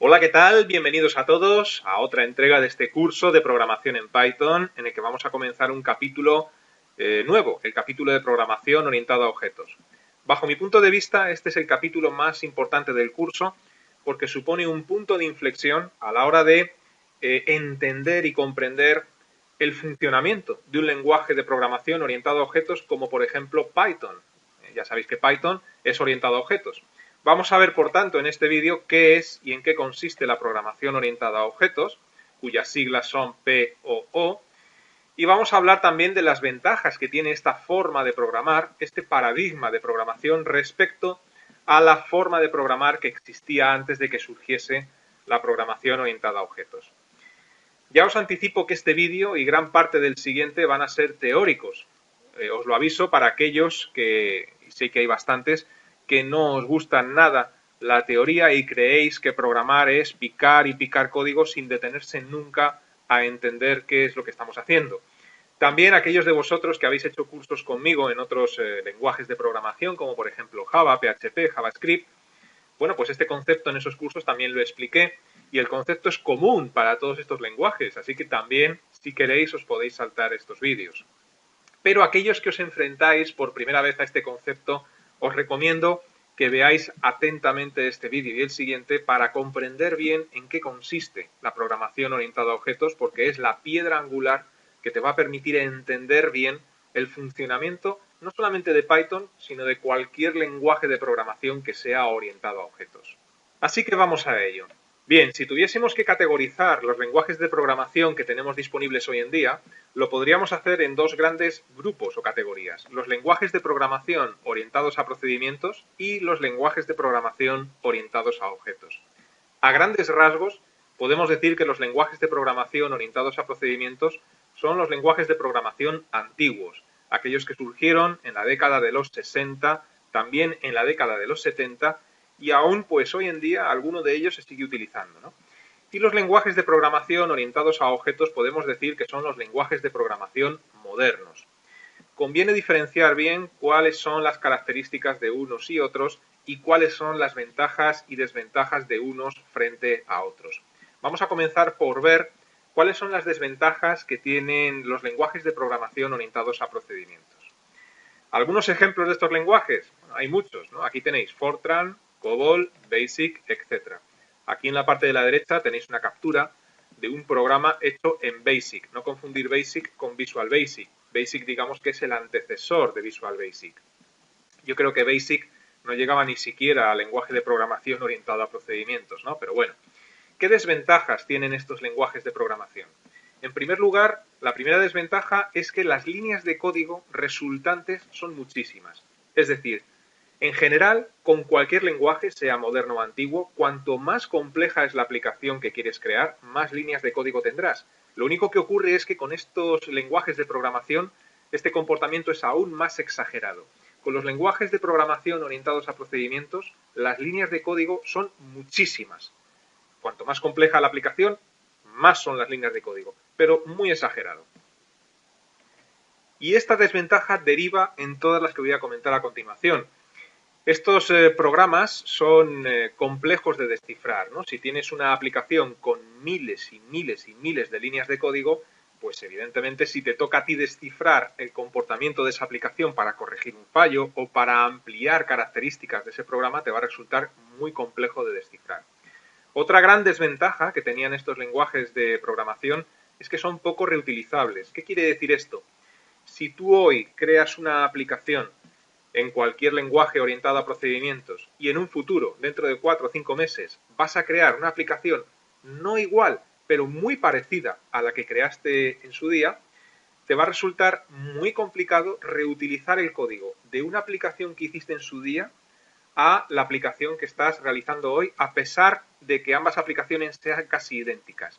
Hola, ¿qué tal? Bienvenidos a todos a otra entrega de este curso de programación en Python en el que vamos a comenzar un capítulo nuevo, el capítulo de programación orientado a objetos. Bajo mi punto de vista, este es el capítulo más importante del curso porque supone un punto de inflexión a la hora de entender y comprender el funcionamiento de un lenguaje de programación orientado a objetos como por ejemplo Python. Ya sabéis que Python es orientado a objetos. Vamos a ver, por tanto, en este vídeo qué es y en qué consiste la programación orientada a objetos, cuyas siglas son POO, y vamos a hablar también de las ventajas que tiene esta forma de programar, este paradigma de programación respecto a la forma de programar que existía antes de que surgiese la programación orientada a objetos. Ya os anticipo que este vídeo y gran parte del siguiente van a ser teóricos. Os lo aviso para aquellos que, y sé que hay bastantes, que no os gusta nada la teoría y creéis que programar es picar y picar código sin detenerse nunca a entender qué es lo que estamos haciendo. También aquellos de vosotros que habéis hecho cursos conmigo en otros lenguajes de programación, como por ejemplo Java, PHP, JavaScript, bueno, pues este concepto en esos cursos también lo expliqué y el concepto es común para todos estos lenguajes, así que también, si queréis, os podéis saltar estos vídeos. Pero aquellos que os enfrentáis por primera vez a este concepto, os recomiendo que veáis atentamente este vídeo y el siguiente para comprender bien en qué consiste la programación orientada a objetos, porque es la piedra angular que te va a permitir entender bien el funcionamiento no solamente de Python, sino de cualquier lenguaje de programación que sea orientado a objetos. Así que vamos a ello. Bien, si tuviésemos que categorizar los lenguajes de programación que tenemos disponibles hoy en día, lo podríamos hacer en dos grandes grupos o categorías. Los lenguajes de programación orientados a procedimientos y los lenguajes de programación orientados a objetos. A grandes rasgos, podemos decir que los lenguajes de programación orientados a procedimientos son los lenguajes de programación antiguos, aquellos que surgieron en la década de los 60, también en la década de los 70 y aún pues hoy en día alguno de ellos se sigue utilizando, ¿no? Y los lenguajes de programación orientados a objetos podemos decir que son los lenguajes de programación modernos. Conviene diferenciar bien cuáles son las características de unos y otros y cuáles son las ventajas y desventajas de unos frente a otros. Vamos a comenzar por ver cuáles son las desventajas que tienen los lenguajes de programación orientados a procedimientos. Algunos ejemplos de estos lenguajes, bueno, hay muchos, ¿no? Aquí tenéis Fortran, COBOL, BASIC, etc. Aquí en la parte de la derecha tenéis una captura de un programa hecho en BASIC. No confundir BASIC con Visual Basic. BASIC digamos que es el antecesor de Visual Basic. Yo creo que BASIC no llegaba ni siquiera al lenguaje de programación orientado a procedimientos, ¿no? Pero bueno, ¿qué desventajas tienen estos lenguajes de programación? En primer lugar, la primera desventaja es que las líneas de código resultantes son muchísimas. Es decir, en general, con cualquier lenguaje, sea moderno o antiguo, cuanto más compleja es la aplicación que quieres crear, más líneas de código tendrás. Lo único que ocurre es que con estos lenguajes de programación, este comportamiento es aún más exagerado. Con los lenguajes de programación orientados a procedimientos, las líneas de código son muchísimas. Cuanto más compleja la aplicación, más son las líneas de código, pero muy exagerado. Y esta desventaja deriva en todas las que voy a comentar a continuación. Estos programas son complejos de descifrar, ¿no? Si tienes una aplicación con miles y miles y miles de líneas de código, pues evidentemente si te toca a ti descifrar el comportamiento de esa aplicación para corregir un fallo o para ampliar características de ese programa, te va a resultar muy complejo de descifrar. Otra gran desventaja que tenían estos lenguajes de programación es que son poco reutilizables. ¿Qué quiere decir esto? Si tú hoy creas una aplicación en cualquier lenguaje orientado a procedimientos y en un futuro, dentro de 4 o 5 meses, vas a crear una aplicación no igual, pero muy parecida a la que creaste en su día, te va a resultar muy complicado reutilizar el código de una aplicación que hiciste en su día a la aplicación que estás realizando hoy, a pesar de que ambas aplicaciones sean casi idénticas.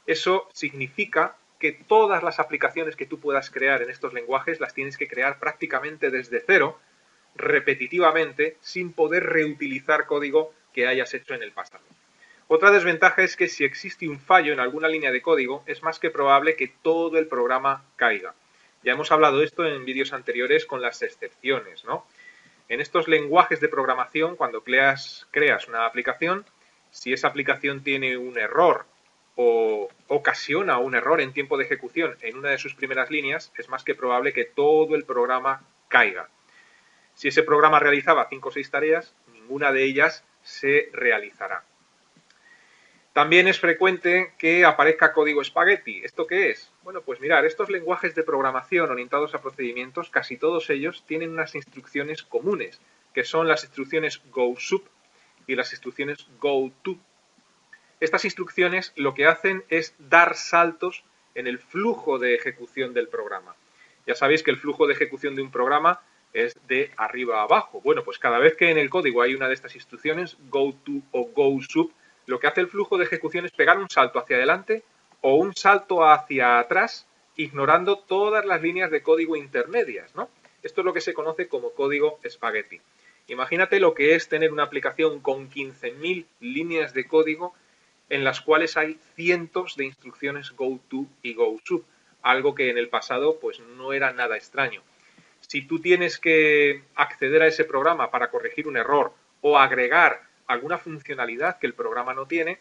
Eso significa que todas las aplicaciones que tú puedas crear en estos lenguajes las tienes que crear prácticamente desde cero, repetitivamente, sin poder reutilizar código que hayas hecho en el pasado. Otra desventaja es que si existe un fallo en alguna línea de código, es más que probable que todo el programa caiga. Ya hemos hablado de esto en vídeos anteriores con las excepciones, ¿no? En estos lenguajes de programación, cuando creas una aplicación, si esa aplicación tiene un error o ocasiona un error en tiempo de ejecución en una de sus primeras líneas, es más que probable que todo el programa caiga. Si ese programa realizaba 5 o 6 tareas, ninguna de ellas se realizará. También es frecuente que aparezca código espagueti. ¿Esto qué es? Bueno, pues mirar, estos lenguajes de programación orientados a procedimientos, casi todos ellos tienen unas instrucciones comunes, que son las instrucciones goSUB y las instrucciones goTo. Estas instrucciones lo que hacen es dar saltos en el flujo de ejecución del programa. Ya sabéis que el flujo de ejecución de un programa es de arriba a abajo. Bueno, pues cada vez que en el código hay una de estas instrucciones, goTo o goSUB, lo que hace el flujo de ejecución es pegar un salto hacia adelante o un salto hacia atrás, ignorando todas las líneas de código intermedias, ¿no? Esto es lo que se conoce como código espagueti. Imagínate lo que es tener una aplicación con 15.000 líneas de código en las cuales hay cientos de instrucciones goTo y goSUB, algo que en el pasado pues no era nada extraño. Si tú tienes que acceder a ese programa para corregir un error o agregar alguna funcionalidad que el programa no tiene,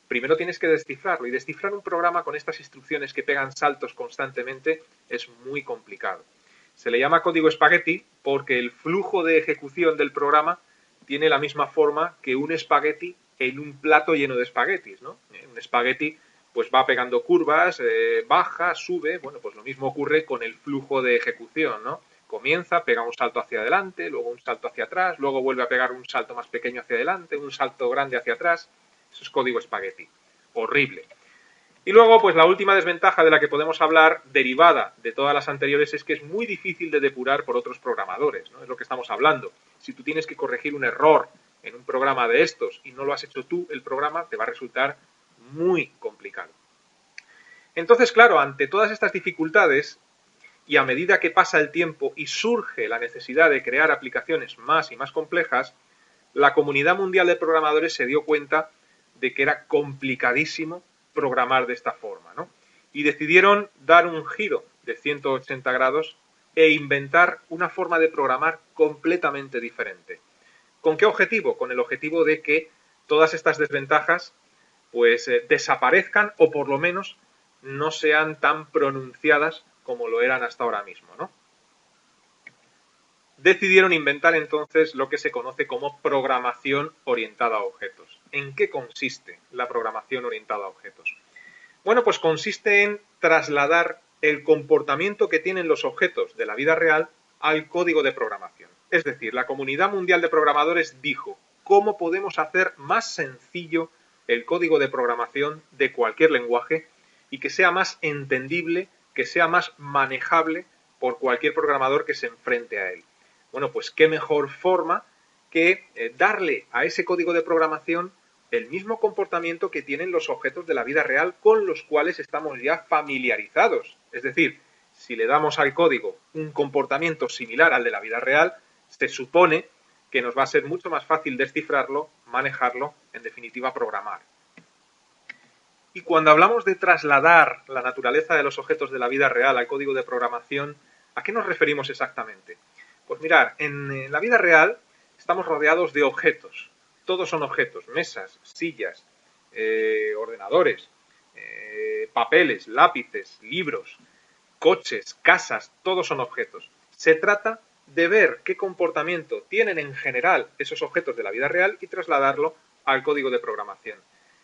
primero tienes que descifrarlo. Y descifrar un programa con estas instrucciones que pegan saltos constantemente es muy complicado. Se le llama código espagueti porque el flujo de ejecución del programa tiene la misma forma que un espagueti en un plato lleno de espaguetis, ¿no? Un espagueti pues va pegando curvas, baja, sube. Bueno, pues lo mismo ocurre con el flujo de ejecución, ¿no? Comienza, pega un salto hacia adelante, luego un salto hacia atrás, luego vuelve a pegar un salto más pequeño hacia adelante, un salto grande hacia atrás. Eso es código espagueti. Horrible. Y luego, pues la última desventaja de la que podemos hablar, derivada de todas las anteriores, es que es muy difícil de depurar por otros programadores, ¿no? Es lo que estamos hablando. Si tú tienes que corregir un error en un programa de estos y no lo has hecho tú, el programa te va a resultar muy complicado. Entonces, claro, ante todas estas dificultades, y a medida que pasa el tiempo y surge la necesidad de crear aplicaciones más y más complejas, la comunidad mundial de programadores se dio cuenta de que era complicadísimo programar de esta forma, ¿no? Y decidieron dar un giro de 180 grados e inventar una forma de programar completamente diferente. ¿Con qué objetivo? Con el objetivo de que todas estas desventajas pues desaparezcan o por lo menos no sean tan pronunciadas como lo eran hasta ahora mismo, ¿no? Decidieron inventar entonces lo que se conoce como programación orientada a objetos. ¿En qué consiste la programación orientada a objetos? Bueno, pues consiste en trasladar el comportamiento que tienen los objetos de la vida real al código de programación. Es decir, la comunidad mundial de programadores dijo, ¿cómo podemos hacer más sencillo el código de programación de cualquier lenguaje y que sea más entendible, que sea más manejable por cualquier programador que se enfrente a él? Bueno, pues qué mejor forma que darle a ese código de programación el mismo comportamiento que tienen los objetos de la vida real con los cuales estamos ya familiarizados. Es decir, si le damos al código un comportamiento similar al de la vida real, se supone que nos va a ser mucho más fácil descifrarlo, manejarlo, en definitiva programar. Y cuando hablamos de trasladar la naturaleza de los objetos de la vida real al código de programación, ¿a qué nos referimos exactamente? Pues mirar, en la vida real estamos rodeados de objetos. Todos son objetos, mesas, sillas, ordenadores, papeles, lápices, libros, coches, casas, todos son objetos. Se trata de ver qué comportamiento tienen en general esos objetos de la vida real y trasladarlo al código de programación.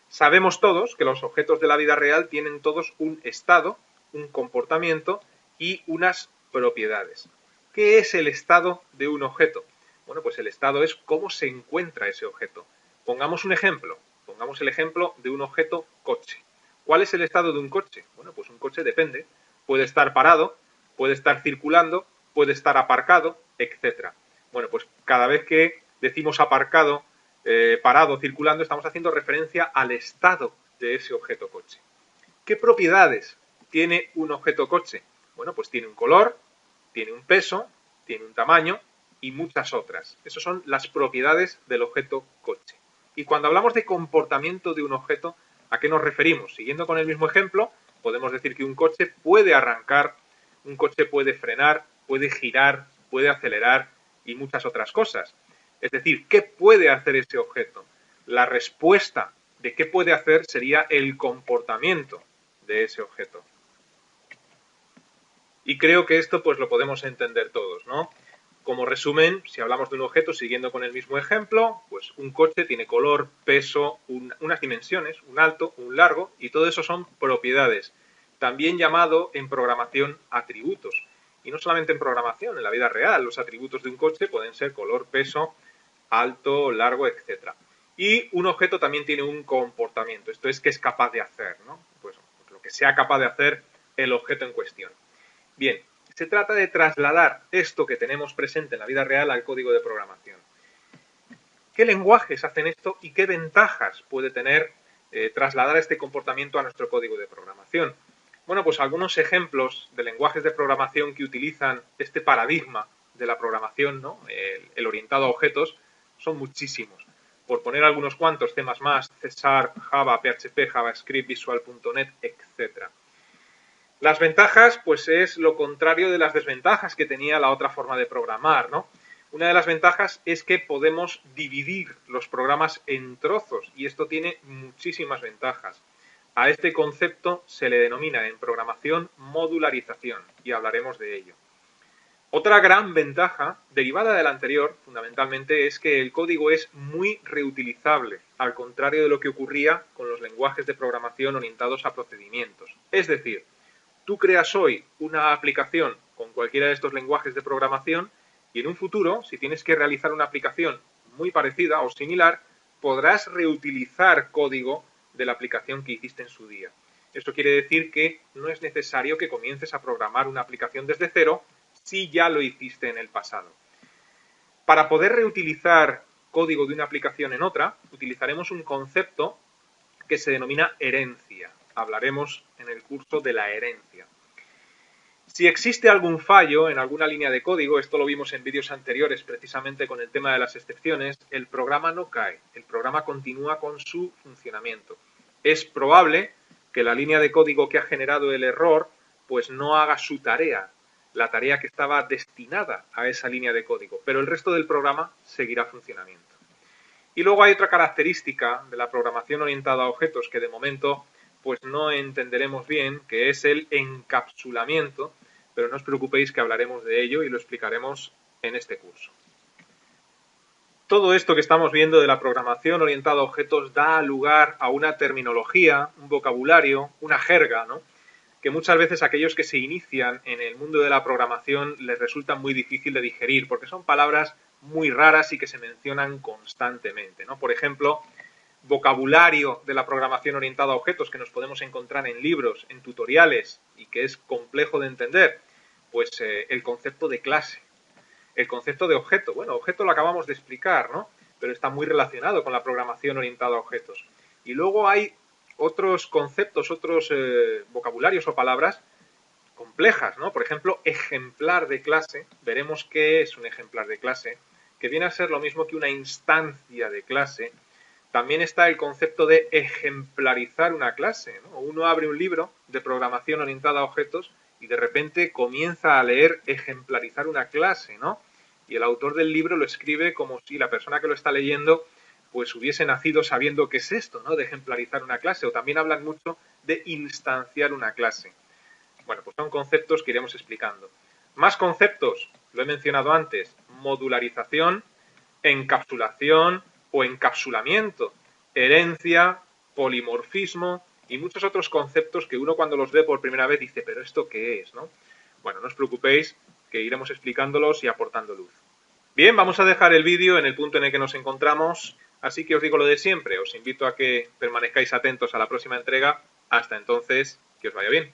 Sabemos todos que los objetos de la vida real tienen todos un estado, un comportamiento y unas propiedades. ¿Qué es el estado de un objeto? Bueno, pues el estado es cómo se encuentra ese objeto. Pongamos un ejemplo. Pongamos el ejemplo de un objeto coche. ¿Cuál es el estado de un coche? Bueno, pues un coche depende. Puede estar parado, puede estar circulando, puede estar aparcado, etc. Bueno, pues cada vez que decimos aparcado, parado, circulando, estamos haciendo referencia al estado de ese objeto coche. ¿Qué propiedades tiene un objeto coche? Bueno, pues tiene un color, tiene un peso, tiene un tamaño y muchas otras. Esas son las propiedades del objeto coche. Y cuando hablamos de comportamiento de un objeto, ¿a qué nos referimos? Siguiendo con el mismo ejemplo, podemos decir que un coche puede arrancar, un coche puede frenar, puede girar, puede acelerar y muchas otras cosas. Es decir, ¿qué puede hacer ese objeto? La respuesta de qué puede hacer sería el comportamiento de ese objeto. Y creo que esto pues lo podemos entender todos, ¿no? Como resumen, si hablamos de un objeto, siguiendo con el mismo ejemplo, pues un coche tiene color, peso, unas dimensiones, un alto, un largo, y todo eso son propiedades, también llamado en programación atributos. Y no solamente en programación, en la vida real, los atributos de un coche pueden ser color, peso, alto, largo, etc. Y un objeto también tiene un comportamiento, esto es, que es capaz de hacer, ¿no? Pues lo que sea capaz de hacer el objeto en cuestión. Bien, se trata de trasladar esto que tenemos presente en la vida real al código de programación. ¿Qué lenguajes hacen esto y qué ventajas puede tener trasladar este comportamiento a nuestro código de programación? Bueno, pues algunos ejemplos de lenguajes de programación que utilizan este paradigma de la programación, ¿no? El orientado a objetos, son muchísimos. Por poner algunos cuantos, C++, C#, Java, PHP, JavaScript, Visual.net, etc. Las ventajas, pues es lo contrario de las desventajas que tenía la otra forma de programar, ¿no? Una de las ventajas es que podemos dividir los programas en trozos y esto tiene muchísimas ventajas. A este concepto se le denomina en programación modularización y hablaremos de ello. Otra gran ventaja, derivada de la anterior, fundamentalmente, es que el código es muy reutilizable, al contrario de lo que ocurría con los lenguajes de programación orientados a procedimientos. Es decir, tú creas hoy una aplicación con cualquiera de estos lenguajes de programación y en un futuro, si tienes que realizar una aplicación muy parecida o similar, podrás reutilizar código de la aplicación que hiciste en su día. Esto quiere decir que no es necesario que comiences a programar una aplicación desde cero si ya lo hiciste en el pasado. Para poder reutilizar código de una aplicación en otra, utilizaremos un concepto que se denomina herencia. Hablaremos en el curso de la herencia. Si existe algún fallo en alguna línea de código, esto lo vimos en vídeos anteriores precisamente con el tema de las excepciones, el programa no cae, el programa continúa con su funcionamiento. Es probable que la línea de código que ha generado el error pues no haga su tarea, la tarea que estaba destinada a esa línea de código, pero el resto del programa seguirá funcionando. Y luego hay otra característica de la programación orientada a objetos que de momento pues no entenderemos bien, que es el encapsulamiento, pero no os preocupéis que hablaremos de ello y lo explicaremos en este curso. Todo esto que estamos viendo de la programación orientada a objetos da lugar a una terminología, un vocabulario, una jerga, ¿no? Que muchas veces aquellos que se inician en el mundo de la programación les resulta muy difícil de digerir, porque son palabras muy raras y que se mencionan constantemente, ¿no? Por ejemplo, vocabulario de la programación orientada a objetos que nos podemos encontrar en libros, en tutoriales y que es complejo de entender, pues el concepto de clase, el concepto de objeto. Bueno, objeto lo acabamos de explicar, ¿no? Pero está muy relacionado con la programación orientada a objetos. Y luego hay otros conceptos, otros vocabularios o palabras complejas, ¿no? Por ejemplo, ejemplar de clase. Veremos qué es un ejemplar de clase, que viene a ser lo mismo que una instancia de clase. También está el concepto de ejemplarizar una clase, ¿no? Uno abre un libro de programación orientada a objetos y de repente comienza a leer ejemplarizar una clase, ¿no? Y el autor del libro lo escribe como si la persona que lo está leyendo pues hubiese nacido sabiendo qué es esto, ¿no? De ejemplarizar una clase. O también hablan mucho de instanciar una clase. Bueno, pues son conceptos que iremos explicando. Más conceptos, lo he mencionado antes, modularización, encapsulación o encapsulamiento, herencia, polimorfismo y muchos otros conceptos que uno cuando los ve por primera vez dice, ¿pero esto qué es, no? Bueno, no os preocupéis que iremos explicándolos y aportando luz. Bien, vamos a dejar el vídeo en el punto en el que nos encontramos, así que os digo lo de siempre, os invito a que permanezcáis atentos a la próxima entrega. Hasta entonces, que os vaya bien.